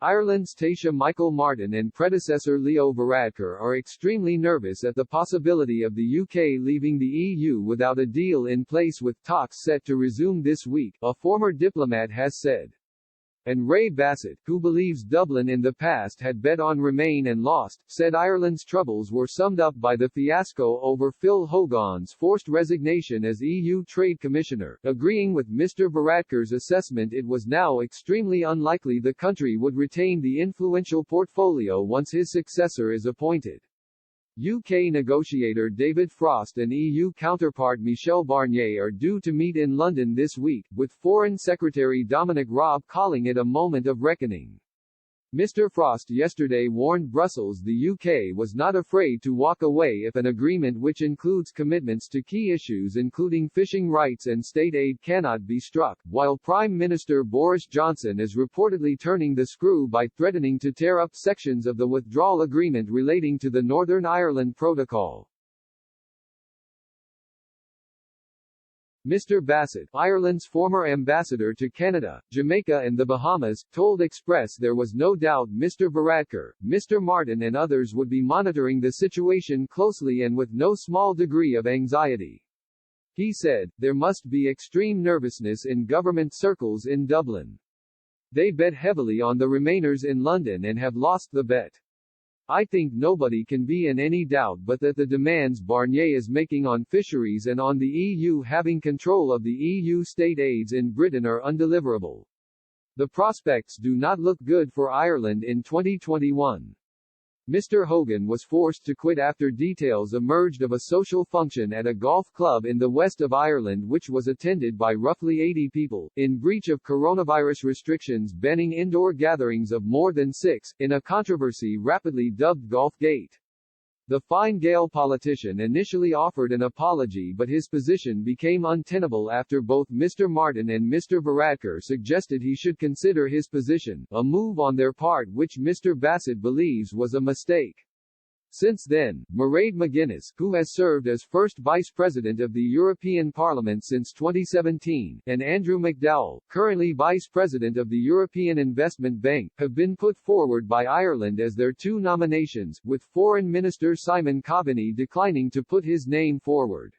Ireland's Taoiseach Michael Martin and predecessor Leo Varadkar are extremely nervous at the possibility of the UK leaving the EU without a deal in place, with talks set to resume this week, a former diplomat has said. And Ray Bassett, who believes Dublin in the past had bet on Remain and lost, said Ireland's troubles were summed up by the fiasco over Phil Hogan's forced resignation as EU Trade Commissioner, agreeing with Mr. Varadkar's assessment it was now extremely unlikely the country would retain the influential portfolio once his successor is appointed. UK negotiator David Frost and EU counterpart Michel Barnier are due to meet in London this week, with Foreign Secretary Dominic Raab calling it a moment of reckoning. Mr. Frost yesterday warned Brussels the UK was not afraid to walk away if an agreement which includes commitments to key issues including fishing rights and state aid cannot be struck, while Prime Minister Boris Johnson is reportedly turning the screw by threatening to tear up sections of the withdrawal agreement relating to the Northern Ireland Protocol. Mr. Bassett, Ireland's former ambassador to Canada, Jamaica and the Bahamas, told Express there was no doubt Mr. Varadkar, Mr. Martin and others would be monitoring the situation closely and with no small degree of anxiety. He said, there must be extreme nervousness in government circles in Dublin. They bet heavily on the Remainers in London and have lost the bet. I think nobody can be in any doubt but that the demands Barnier is making on fisheries and on the EU having control of the EU state aids in Britain are undeliverable. The prospects do not look good for Ireland in 2021. Mr. Hogan was forced to quit after details emerged of a social function at a golf club in the west of Ireland which was attended by roughly 80 people, in breach of coronavirus restrictions banning indoor gatherings of more than 6, in a controversy rapidly dubbed Golfgate. The Fine Gael politician initially offered an apology, but his position became untenable after both Mr. Martin and Mr. Varadkar suggested he should consider his position, a move on their part which Mr. Bassett believes was a mistake. Since then, Mairead McGuinness, who has served as first Vice President of the European Parliament since 2017, and Andrew McDowell, currently Vice President of the European Investment Bank, have been put forward by Ireland as their two nominations, with Foreign Minister Simon Coveney declining to put his name forward.